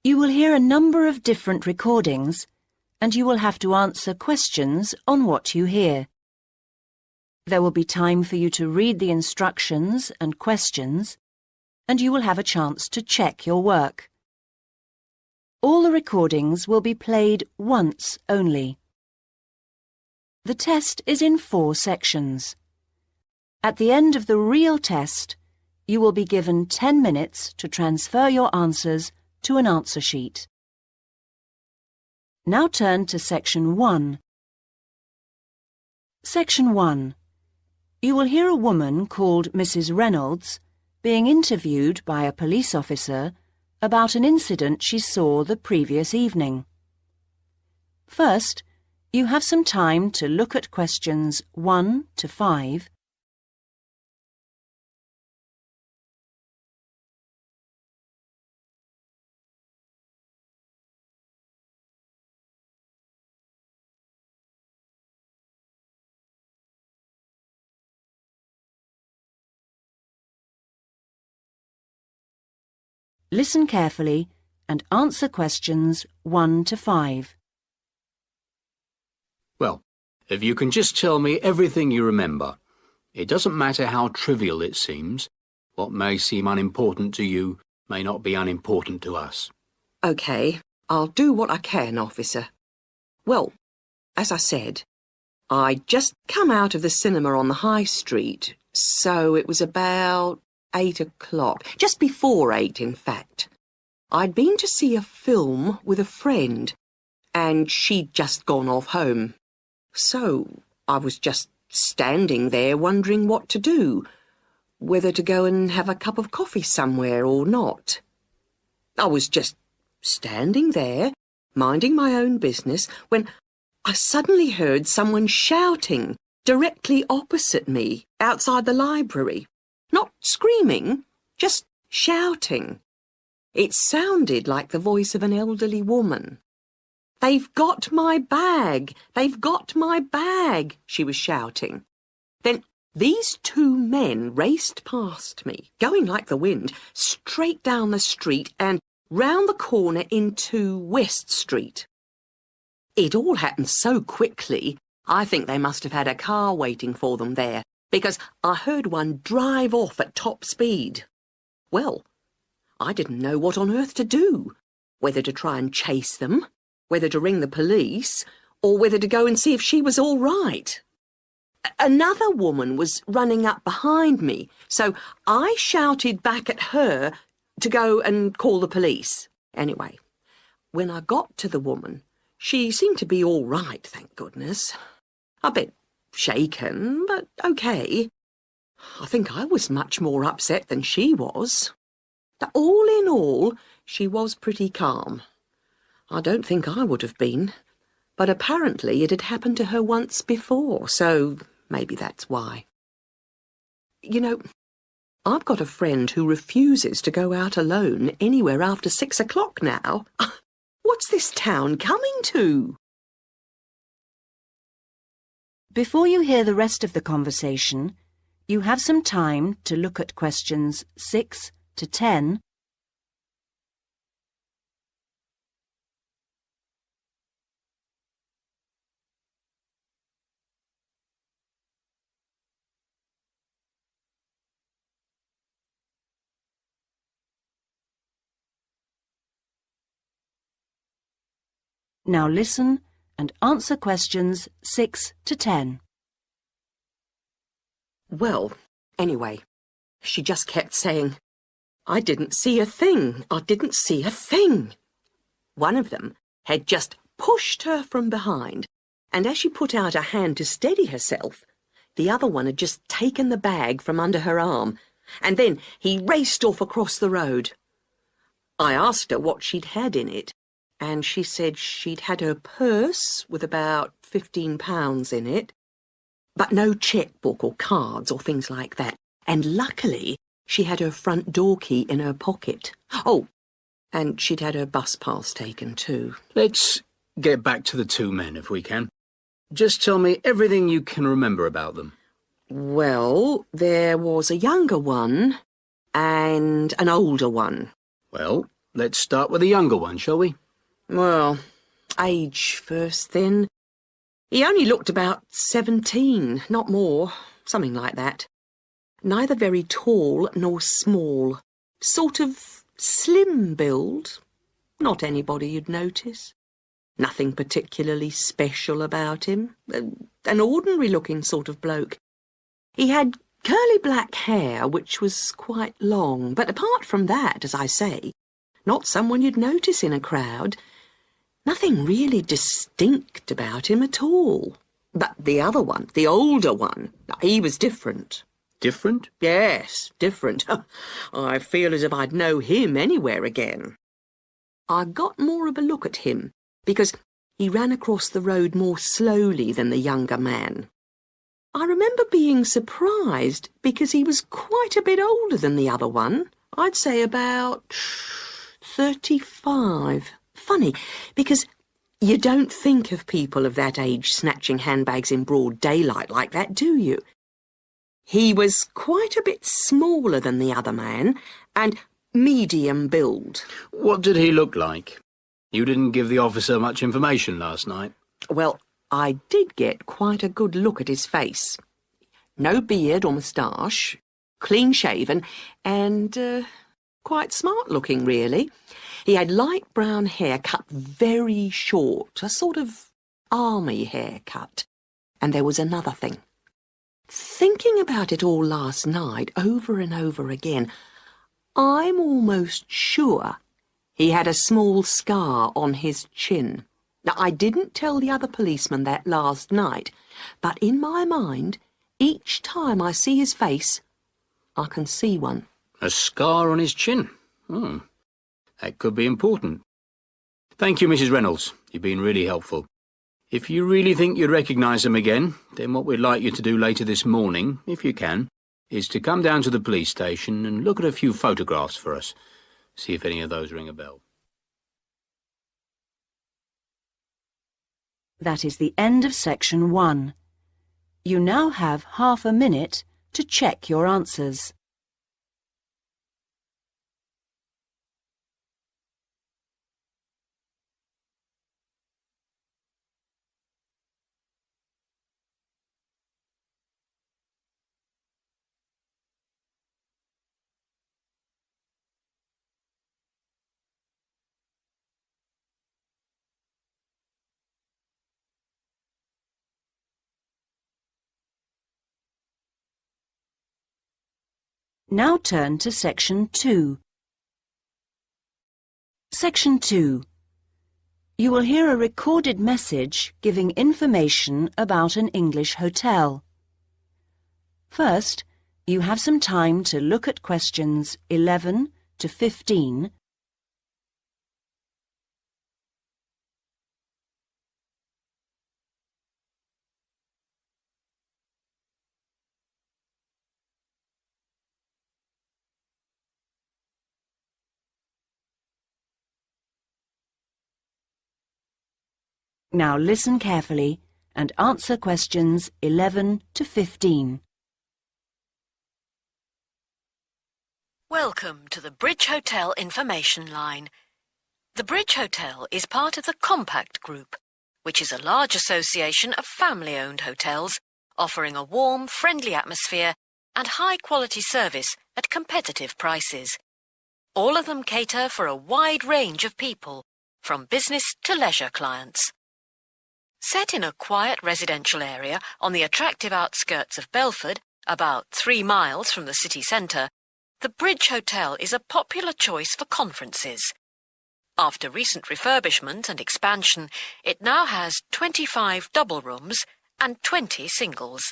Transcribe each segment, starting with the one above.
You will hear a number of different recordings, and you will have to answer questions on what you hear. There will be time for you to read the instructions and questions, and you will have a chance to check your work. All the recordings will be played once only. The test is in 4 sections. At the end of the real test, you will be given 10 minutes to transfer your answers to an answer sheet. Now turn to Section 1. Section 1. You will hear a woman called Mrs. Reynolds being interviewed by a police officer about an incident she saw the previous evening. First, you have some time to look at questions 1 to 5. Listen carefully and answer questions 1 to 5. Well, if you can just tell me everything you remember. It doesn't matter how trivial it seems. What may seem unimportant to you may not be unimportant to us. OK, I'll do what I can, officer. Well, as I said, I'd just come out of the cinema on the high street, so it was about 8 o'clock, just before 8, in fact. I'd been to see a film with a friend, and she'd just gone off home. So I was just standing there wondering what to do, whether to go and have a cup of coffee somewhere or not. I was just standing there, minding my own business, when I suddenly heard someone shouting directly opposite me, outside the library. Not screaming, just shouting. It sounded like the voice of an elderly woman. "They've got my bag! They've got my bag!" she was shouting. Then these 2 men raced past me, going like the wind, straight down the street and round the corner into West Street. It all happened so quickly, I think they must have had a car waiting for them there, because I heard one drive off at top speed. Well, I didn't know what on earth to do, whether to try and chase them, whether to ring the police, or whether to go and see if she was all right. Another woman was running up behind me, so I shouted back at her to go and call the police. Anyway, when I got to the woman, she seemed to be all right, thank goodness. A bit shaken, but OK. I think I was much more upset than she was. All in all, she was pretty calm. I don't think I would have been, but apparently it had happened to her once before, so maybe that's why. You know, I've got a friend who refuses to go out alone anywhere after 6 o'clock now. What's this town coming to? Before you hear the rest of the conversation, you have some time to look at questions 6 to 10. Now listen and answer questions 6 to 10. Well, anyway, she just kept saying, "I didn't see a thing. I didn't see a thing." One of them had just pushed her from behind, and as she put out a hand to steady herself, the other one had just taken the bag from under her arm, and then he raced off across the road. I asked her what she'd had in it, and she said she'd had her purse with about £15 in it, but no chequebook or cards or things like that, and luckily she had her front door key in her pocket. Oh, and she'd had her bus pass taken too. Let's get back to the 2 men, if we can. Just tell me everything you can remember about them. Well, there was a younger one and an older one. Well, Let's start with the younger one, shall we? Well, age first then. He only looked about 17, not more, something like that. Neither very tall nor small. Sort of slim build. Not anybody you'd notice. Nothing particularly special about him. An ordinary-looking sort of bloke. He had curly black hair, which was quite long, but apart from that, as I say, not someone you'd notice in a crowd. Nothing really distinct about him at all. But the other one, the older one, he was different. Different? Yes, different. I feel as if I'd know him anywhere again. I got more of a look at him, because he ran across the road more slowly than the younger man. I remember being surprised, because he was quite a bit older than the other one. I'd say about 35. Funny, because you don't think of people of that age snatching handbags in broad daylight like that, do you? He was quite a bit smaller than the other man, and medium build. What did he look like? You didn't give the officer much information last night. Well, I did get quite a good look at his face. No beard or moustache, clean-shaven, and quite smart-looking, really. He had light brown hair cut very short, a sort of army haircut. And there was another thing. Thinking about it all last night, over and over again, I'm almost sure he had a small scar on his chin. Now, I didn't tell the other policeman that last night, but in my mind, each time I see his face, I can see one. A scar on his chin? That could be important. Thank you, Mrs. Reynolds. You've been really helpful. If you really think you'd recognise him again, then what we'd like you to do later this morning, if you can, is to come down to the police station and look at a few photographs for us. See if any of those ring a bell. That is the end of section 1. You now have half a minute to check your answers. Now turn to section 2. Section 2. You will hear a recorded message giving information about an English hotel. First, you have some time to look at questions 11 to 15. Now listen carefully and answer questions 11 to 15. Welcome to the Bridge Hotel Information Line. The Bridge Hotel is part of the Compact Group, which is a large association of family-owned hotels offering a warm, friendly atmosphere and high-quality service at competitive prices. All of them cater for a wide range of people, from business to leisure clients. Set in a quiet residential area on the attractive outskirts of Belford, about 3 miles from the city centre, the Bridge Hotel is a popular choice for conferences. After recent refurbishment and expansion, it now has 25 double rooms and 20 singles.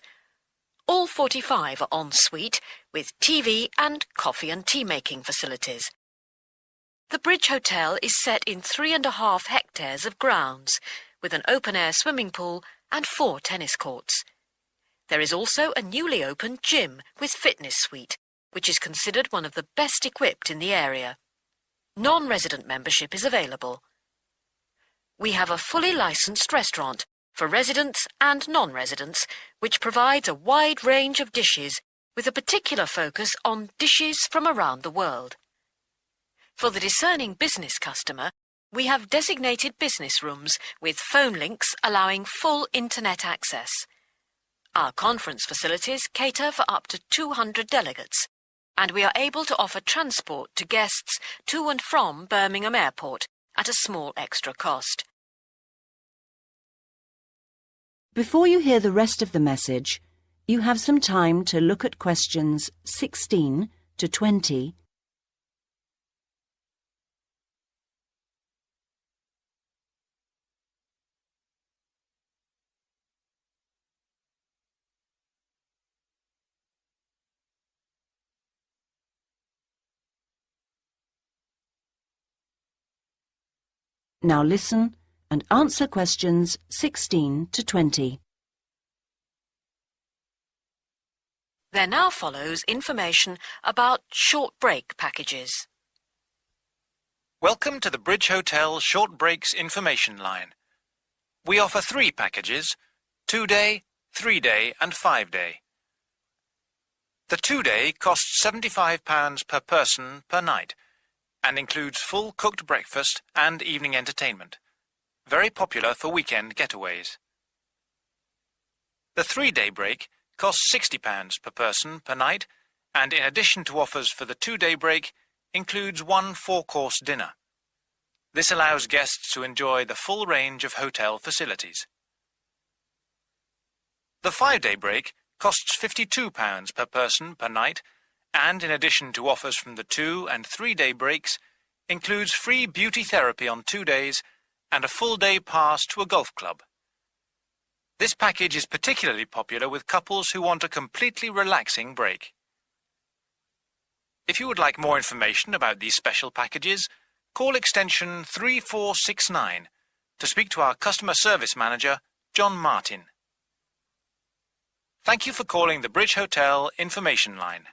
All 45 are en suite, with TV and coffee and tea-making facilities. The Bridge Hotel is set in 3.5 hectares of grounds, with an open-air swimming pool and 4 tennis courts. There is also a newly opened gym with fitness suite, which is considered one of the best equipped in the area. Non-resident membership is available. We have a fully licensed restaurant for residents and non-residents, which provides a wide range of dishes with a particular focus on dishes from around the world. For the discerning business customer, we have designated business rooms with phone links allowing full internet access. Our conference facilities cater for up to 200 delegates, and we are able to offer transport to guests to and from Birmingham Airport at a small extra cost. Before you hear the rest of the message, you have some time to look at questions 16 to 20. Now listen and answer questions 16 to 20. There now follows information about short break packages. Welcome to the Bridge Hotel Short Breaks information line. We offer 3 packages: 2-day, 3-day and 5-day. The 2-day costs £75 per person per night and includes full cooked breakfast and evening entertainment. Very popular for weekend getaways. The 3-day break costs £60 per person per night and in addition to offers for the 2-day break includes 1 4-course dinner. This allows guests to enjoy the full range of hotel facilities. The 5-day break costs £52 per person per night and in addition to offers from the 2- and 3-day breaks includes free beauty therapy on 2 days and a full-day pass to a golf club. This package is particularly popular with couples who want a completely relaxing break. If you would like more information about these special packages, call extension 3469 to speak to our customer service manager, John Martin. Thank you for calling the Bridge Hotel information line.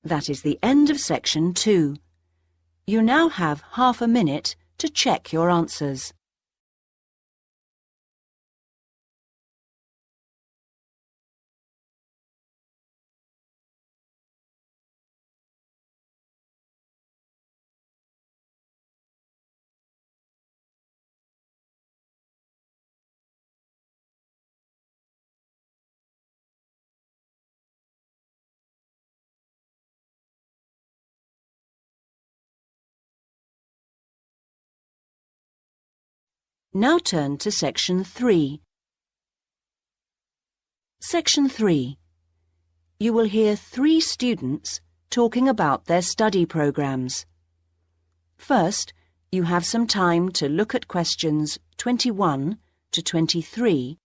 That is the end of section 2. You now have half a minute to check your answers. Now turn to section 3. Section 3. You will hear 3 students talking about their study programs. First, you have some time to look at questions 21 to 23.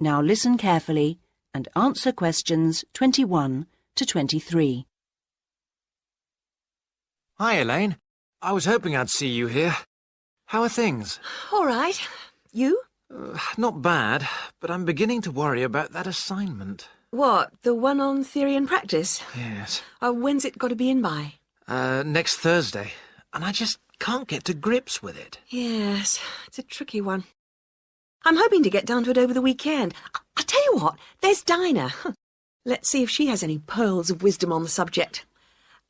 Now listen carefully and answer questions 21 to 23. Hi, Elaine. I was hoping I'd see you here. How are things? All right. You? Not bad, but I'm beginning to worry about that assignment. What, the one on theory and practice? Yes. When's it got to be in by? Next Thursday. And I just can't get to grips with it. Yes, it's a tricky one. I'm hoping to get down to it over the weekend. I'll tell you what, there's Dinah. Let's see if she has any pearls of wisdom on the subject.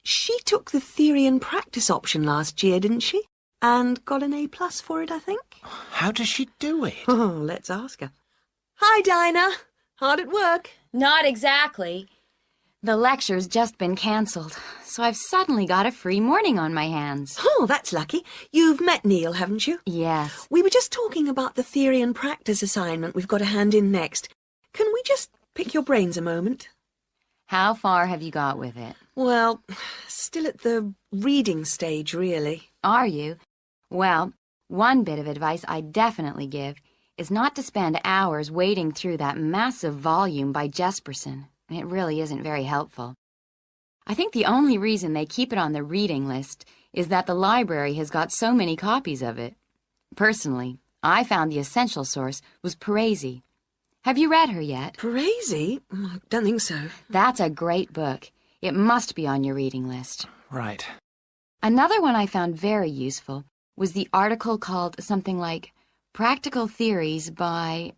She took the theory and practice option last year, didn't she? And got an A+ for it, I think. How does she do it? Oh, let's ask her. Hi, Dinah. Hard at work? Not exactly. The lecture's just been cancelled, so I've suddenly got a free morning on my hands. Oh, that's lucky. You've met Neil, haven't you? Yes. We were just talking about the theory and practice assignment we've got to hand in next. Can we just pick your brains a moment? How far have you got with it? Well, still at the reading stage, really. Are you? Well, one bit of advice I definitely give is not to spend hours wading through that massive volume by Jesperson. It really isn't very helpful. I think the only reason they keep it on the reading list is that the library has got so many copies of it. Personally, I found the essential source was Parisi. Have you read her yet? Parisi? I don't think so. That's a great book. It must be on your reading list. Right. Another one I found very useful was the article called something like Practical Theories by...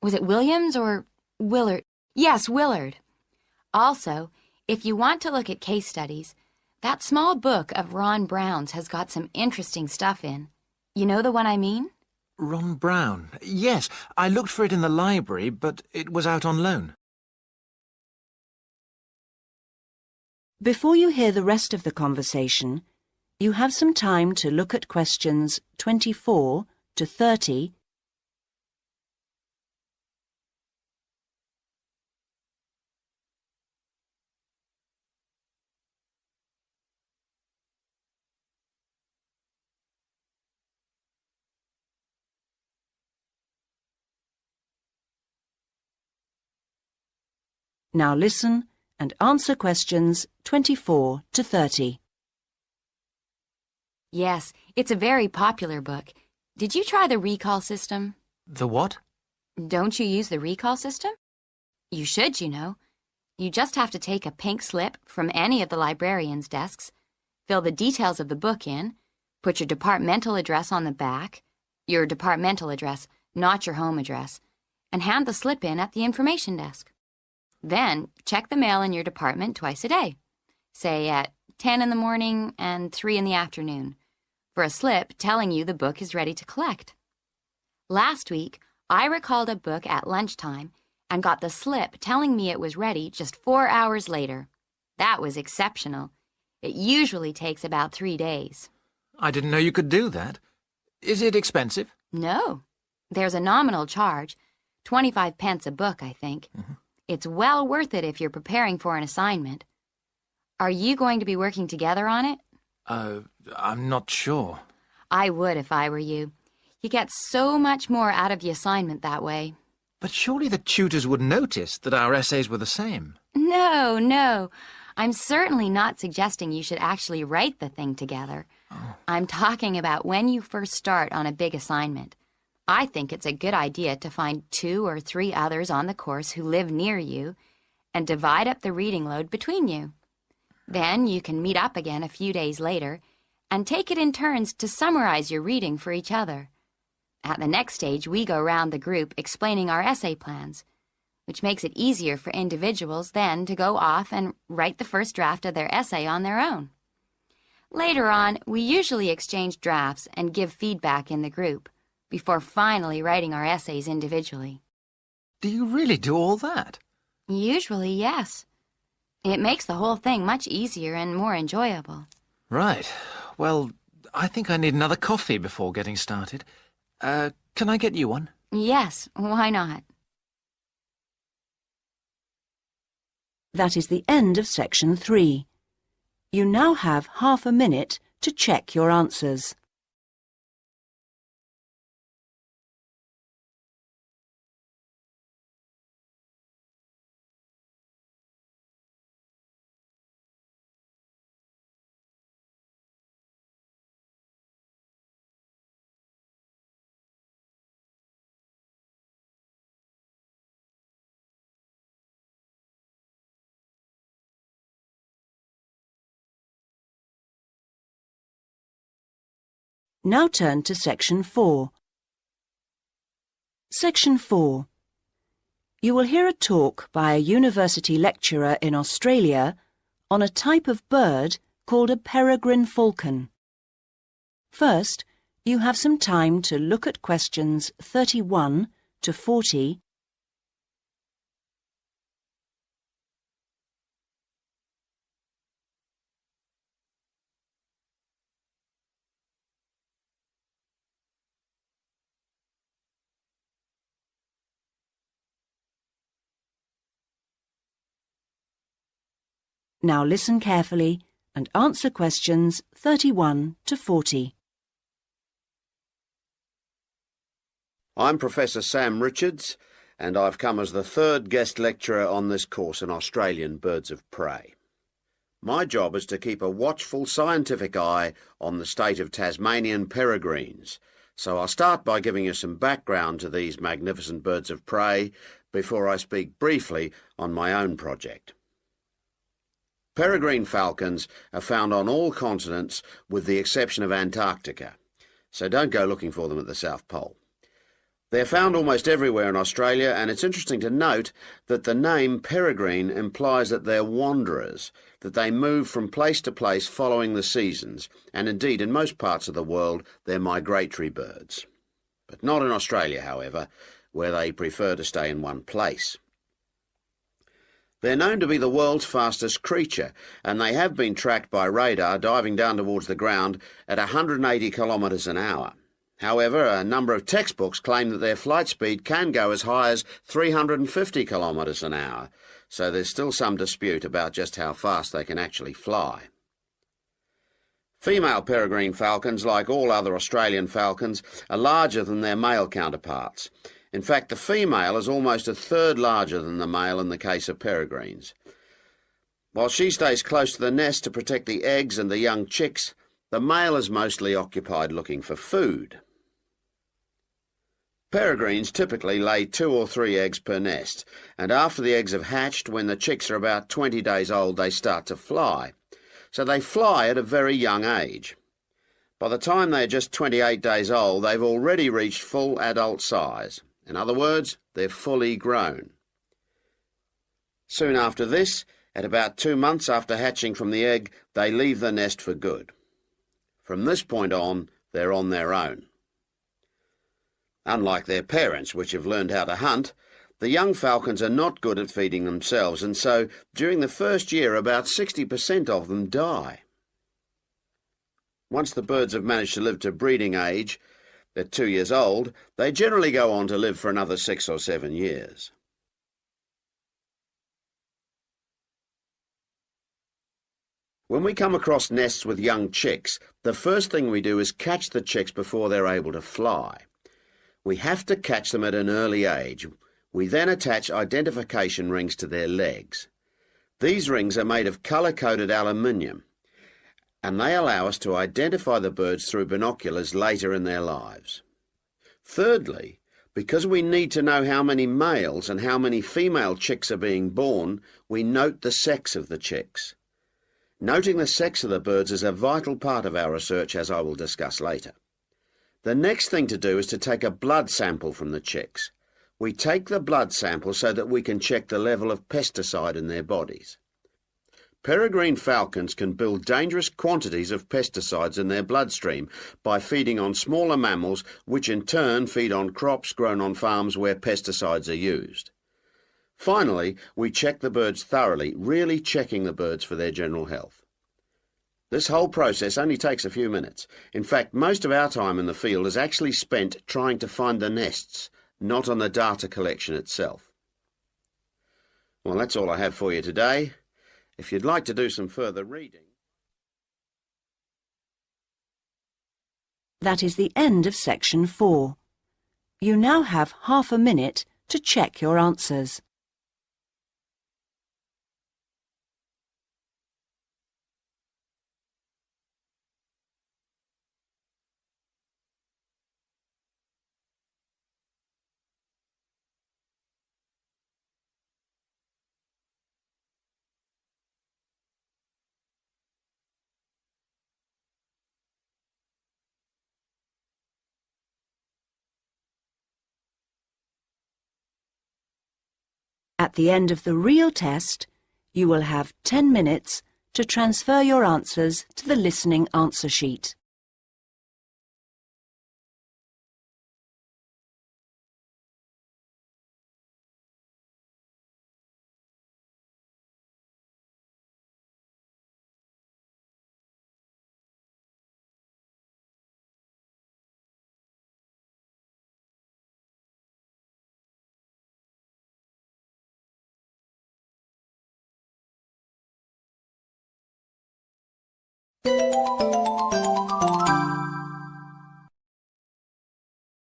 was it Williams or Willard? Yes, Willard. Also, if you want to look at case studies, that small book of Ron Brown's has got some interesting stuff in. You know the one I mean? Ron Brown. Yes, I looked for it in the library, but it was out on loan. Before you hear the rest of the conversation, you have some time to look at questions 24 to 30. Now listen and answer questions 24 to 30. Yes, it's a very popular book. Did you try the recall system? The what? Don't you use the recall system? You should, you know. You just have to take a pink slip from any of the librarian's desks, fill the details of the book in, put your departmental address on the back, your departmental address, not your home address, and hand the slip in at the information desk. Then, check the mail in your department twice a day, say at 10 in the morning and 3 in the afternoon, for a slip telling you the book is ready to collect. Last week, I recalled a book at lunchtime and got the slip telling me it was ready just 4 hours later. That was exceptional. It usually takes about 3 days. I didn't know you could do that. Is it expensive? No. There's a nominal charge, 25 pence a book, I think. It's well worth it if you're preparing for an assignment. Are you going to be working together on it? I'm not sure. I would if I were you. You get so much more out of the assignment that way. But surely the tutors would notice that our essays were the same. No. I'm certainly not suggesting you should actually write the thing together. I'm talking about when you first start on a big assignment. I think it's a good idea to find 2 or 3 others on the course who live near you and divide up the reading load between you. Then you can meet up again a few days later and take it in turns to summarize your reading for each other. At the next stage, we go round the group explaining our essay plans, which makes it easier for individuals then to go off and write the first draft of their essay on their own. Later on, we usually exchange drafts and give feedback in the group before finally writing our essays individually. Do you really do all that? Usually, yes. It makes the whole thing much easier and more enjoyable. Right. Well, I think I need another coffee before getting started. Can I get you one? Yes, why not? That is the end of section 3. You now have half a minute to check your answers. Now turn to section 4. Section 4. You will hear a talk by a university lecturer in Australia on a type of bird called a peregrine falcon. First, you have some time to look at questions 31 to 40. Now listen carefully and answer questions 31 to 40. I'm Professor Sam Richards, and I've come as the 3rd guest lecturer on this course in Australian birds of prey. My job is to keep a watchful scientific eye on the state of Tasmanian peregrines, So I'll start by giving you some background to these magnificent birds of prey before I speak briefly on my own project. Peregrine falcons are found on all continents with the exception of Antarctica, so don't go looking for them at the South Pole. They're found almost everywhere in Australia, and it's interesting to note that the name peregrine implies that they're wanderers, that they move from place to place following the seasons, and indeed in most parts of the world they're migratory birds. But not in Australia, however, where they prefer to stay in one place. They're known to be the world's fastest creature, and they have been tracked by radar diving down towards the ground at 180 kilometres an hour. However, a number of textbooks claim that their flight speed can go as high as 350 kilometres an hour, so there's still some dispute about just how fast they can actually fly. Female peregrine falcons, like all other Australian falcons, are larger than their male counterparts. In fact, the female is almost a third larger than the male in the case of peregrines. While she stays close to the nest to protect the eggs and the young chicks, the male is mostly occupied looking for food. Peregrines typically lay 2 or 3 eggs per nest, and after the eggs have hatched, when the chicks are about 20 days old, they start to fly. So they fly at a very young age. By the time they're just 28 days old, they've already reached full adult size. In other words, they're fully grown. Soon after this, at about 2 months after hatching from the egg, they leave the nest for good. From this point on, they're on their own. Unlike their parents, which have learned how to hunt, the young falcons are not good at feeding themselves, and so during the first year about 60% of them die. Once the birds have managed to live to breeding age, at 2 years old, they generally go on to live for another 6 or 7 years. When we come across nests with young chicks, the first thing we do is catch the chicks before they're able to fly. We have to catch them at an early age. We then attach identification rings to their legs. These rings are made of colour-coded aluminium, and they allow us to identify the birds through binoculars later in their lives. Thirdly, because we need to know how many males and how many female chicks are being born, we note the sex of the chicks. Noting the sex of the birds is a vital part of our research, as I will discuss later. The next thing to do is to take a blood sample from the chicks. We take the blood sample so that we can check the level of pesticide in their bodies. Peregrine falcons can build dangerous quantities of pesticides in their bloodstream by feeding on smaller mammals, which in turn feed on crops grown on farms where pesticides are used. Finally, we check the birds thoroughly, really checking the birds for their general health. This whole process only takes a few minutes. In fact, most of our time in the field is actually spent trying to find the nests, not on the data collection itself. Well, that's all I have for you today. If you'd like to do some further reading... That is the end of section 4. You now have half a minute to check your answers. At the end of the real test, you will have 10 minutes to transfer your answers to the listening answer sheet.